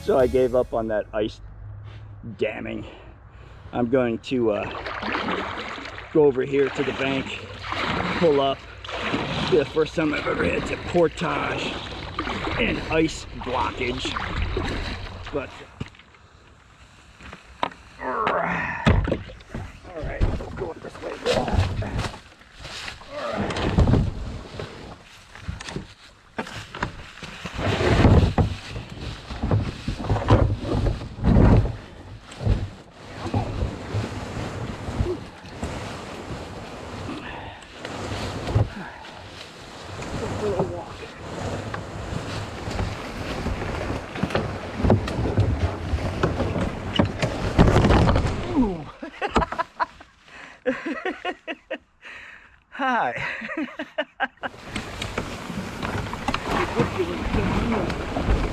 So I gave up on that ice damming. I'm going to go over here to the bank, pull up. Be the first time I've ever had to portage and ice blockage. But all right, let's go up this way. Hi.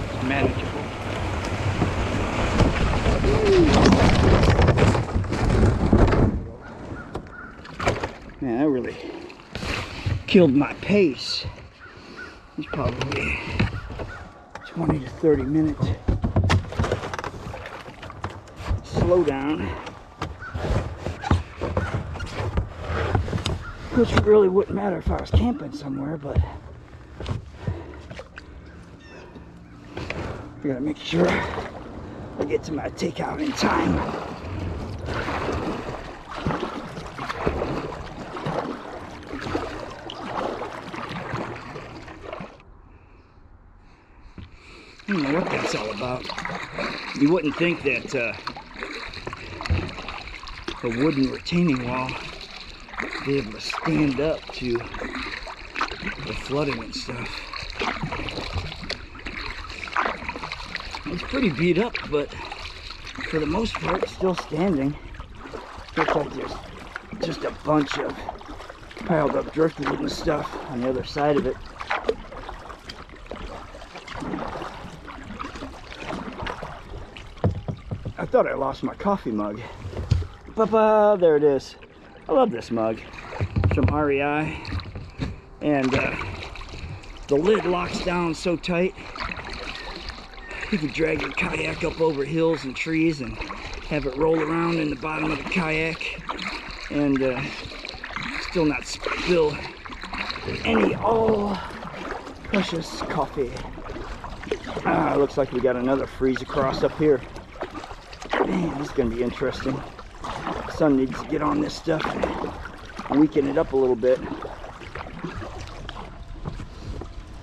It's manageable. Man, that really killed my pace. It's probably 20 to 30 minutes slow down, which really wouldn't matter if I was camping somewhere, but I gotta make sure I get to my takeout in time. I don't know what that's all about. You wouldn't think that a wooden retaining wall would be able to stand up to the flooding and stuff. It's pretty beat up, but for the most part, it's still standing. Looks like there's just a bunch of piled up driftwood and stuff on the other side of it. I thought I lost my coffee mug. Papa, there it is. I love this mug from REI. And the lid locks down so tight. You can drag your kayak up over hills and trees and have it roll around in the bottom of the kayak and still not spill any precious coffee. Looks like we got another freeze across up here. Man, this is going to be interesting. The sun needs to get on this stuff and weaken it up a little bit.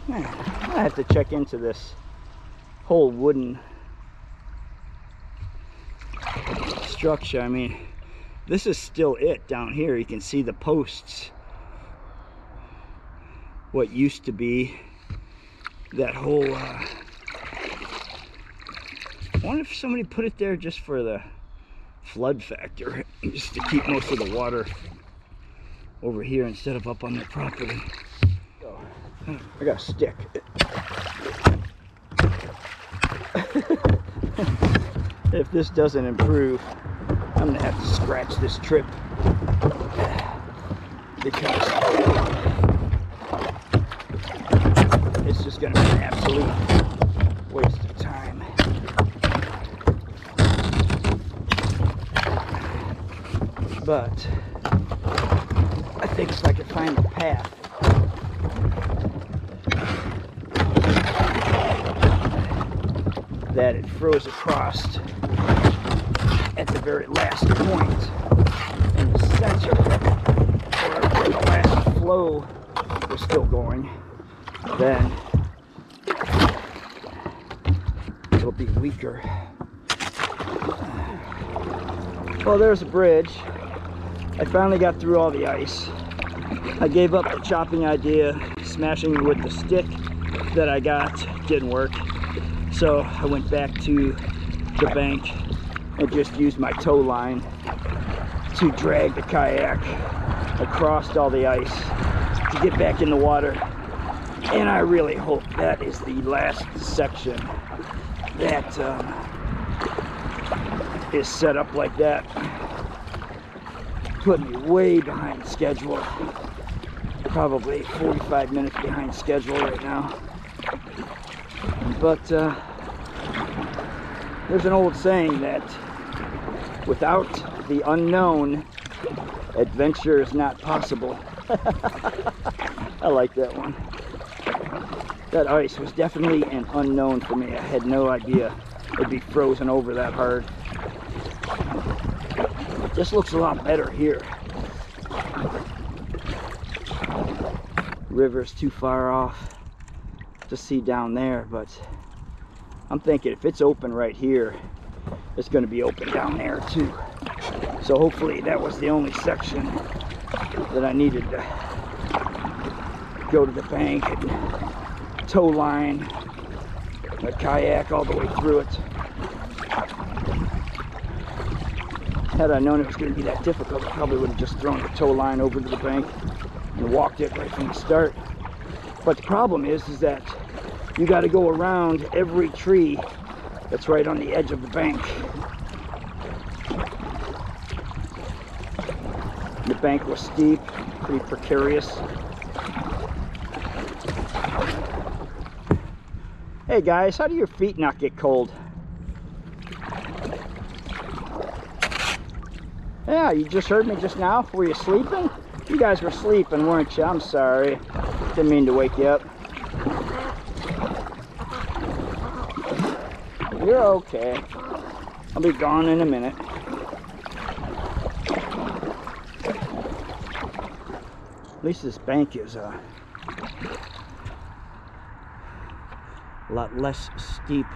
Man, I have to check into this whole wooden structure. I mean, this is still it down here. You can see the posts. What used to be that whole I wonder if somebody put it there just for the flood factor, just to keep most of the water over here instead of up on their property. So, I got a stick. If this doesn't improve, I'm gonna have to scratch this trip because it's just gonna be an absolute waste of time. But I think if I could find a path that it froze across at the very last point in the center, or the last flow was still going, then it'll be weaker. Well, there's a bridge. I finally got through all the ice. I gave up the chopping idea. Smashing with the stick that I got didn't work. So I went back to the bank and just used my tow line to drag the kayak across all the ice to get back in the water. And I really hope that is the last section that is set up like that. Put me way behind schedule. Probably 45 minutes behind schedule right now. But There's an old saying that without the unknown, adventure is not possible. I like that one. That ice was definitely an unknown for me. I had no idea it'd be frozen over that hard. This looks a lot better here. River's too far off to see down there, but I'm thinking if it's open right here, it's going to be open down there too. So hopefully that was the only section that I needed to go to the bank and tow line a kayak all the way through it. Had I known it was going to be that difficult, I probably would have just thrown the tow line over to the bank and walked it right from the start. But the problem is that you got to go around every tree that's right on the edge of the bank. The bank was steep, pretty precarious. Hey guys, how do your feet not get cold? Yeah, you just heard me just now. Were you sleeping? You guys were sleeping, weren't you? I'm sorry. Didn't mean to wake you up. You're okay. I'll be gone in a minute. At least this bank is a lot less steep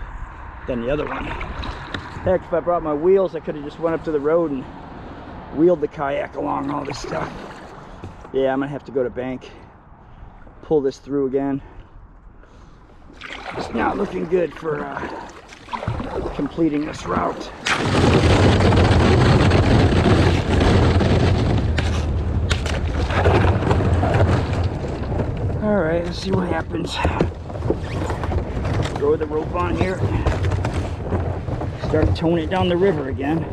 than the other one. Heck, if I brought my wheels, I could have just went up to the road and wheeled the kayak along all this stuff. Yeah, I'm gonna have to go to bank, pull this through again. It's not looking good for completing this route. All right, let's see what happens. Throw the rope on here. Start towing it down the river again.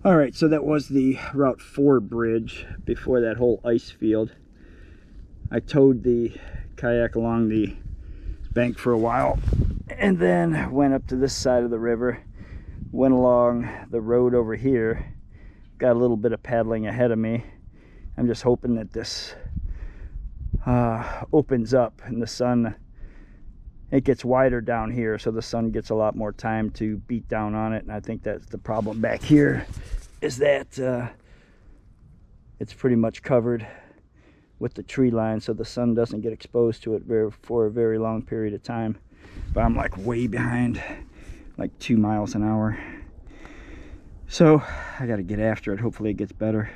All right, so that was the Route 4 bridge before that whole ice field. I towed the kayak along the bank for a while and then went up to this side of the river, went along the road over here, got a little bit of paddling ahead of me. I'm just hoping that this opens up and the sun, it gets wider down here, so the sun gets a lot more time to beat down on it. And I think that's the problem back here, is that it's pretty much covered with the tree line, so the sun doesn't get exposed to it for a very long period of time. But I'm like way behind, like 2 miles an hour. So I got to get after it. Hopefully it gets better.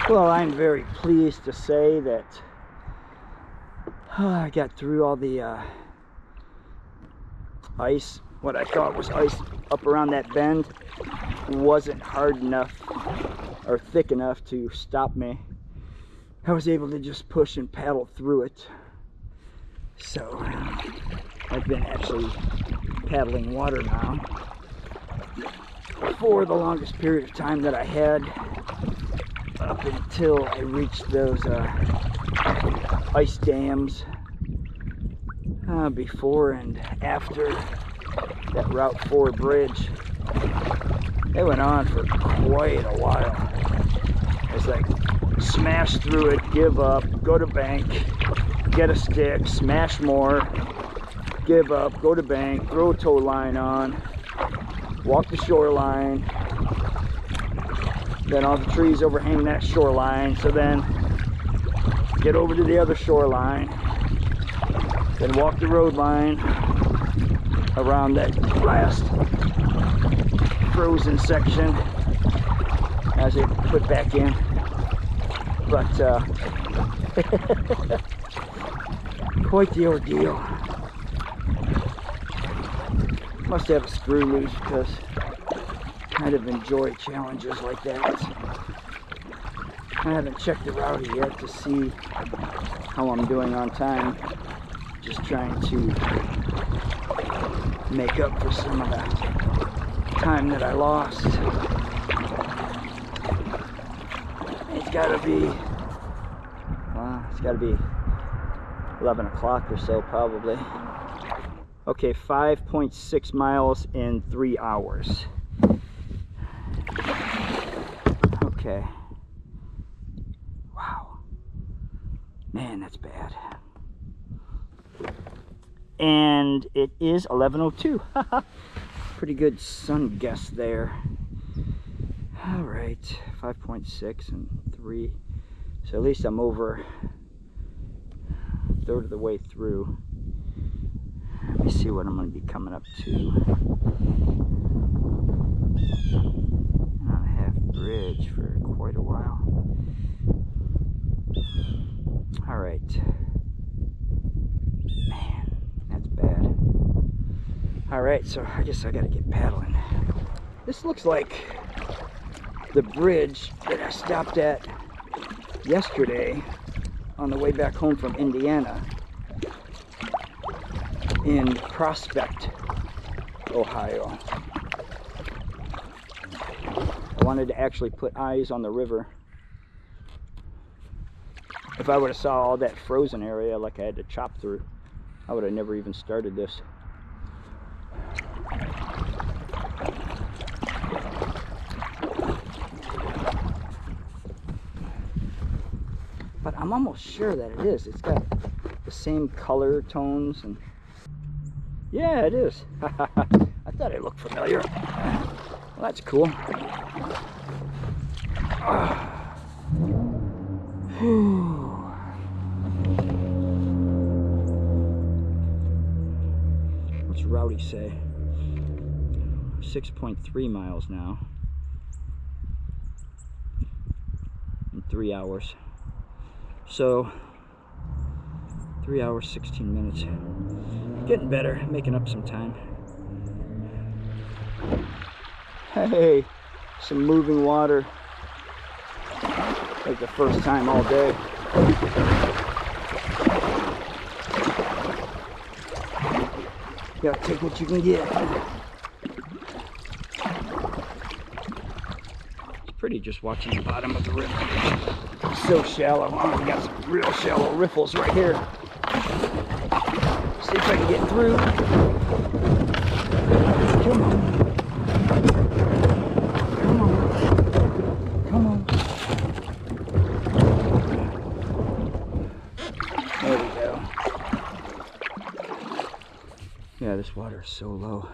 Well, I'm very pleased to say that I got through all the ice. What I thought was ice up around that bend wasn't hard enough or thick enough to stop me. I was able to just push and paddle through it. So I've been actually paddling water now for the longest period of time that I had, up until I reached those ice dams before and after that Route 4 bridge. They went on for quite a while. It's like smash through it, give up, go to bank, get a stick, smash more, give up, go to bank, throw a tow line on, walk the shoreline, then all the trees overhang that shoreline, so then get over to the other shoreline, then walk the road line around that last frozen section as it put back in. But quite the ordeal. Must have a screw loose, because I'd have enjoyed challenges like that. I haven't checked the route yet to see how I'm doing on time. Just trying to make up for some of the time that I lost. It's gotta be 11 o'clock or so, probably. Okay, 5.6 miles in 3 hours. Okay. Wow. Man, that's bad. And it is 11:02. Pretty good sun guess there. All right, 5.6 and 3. So at least I'm over a third of the way through. Let me see what I'm going to be coming up to. On a half bridge for quite a while. All right. Man, that's bad. All right, so I guess I got to get paddling. This looks like the bridge that I stopped at yesterday on the way back home from Indiana in Prospect, Ohio. I wanted to actually put eyes on the river. If I would have saw all that frozen area like I had to chop through, I would have never even started this. But I'm almost sure that it is. It's got the same color tones and yeah, it is. I thought it looked familiar. Well, that's cool. What's Rowdy say? 6.3 miles now. In 3 hours. So 3 hours, 16 minutes. Getting better, making up some time. Hey, some moving water. Like the first time all day. You gotta take what you can get. It's pretty just watching the bottom of the river. It's so shallow. Oh, we got some real shallow riffles right here. See if I can get through. Come on. Come on. Come on. There we go. Yeah, this water is so low.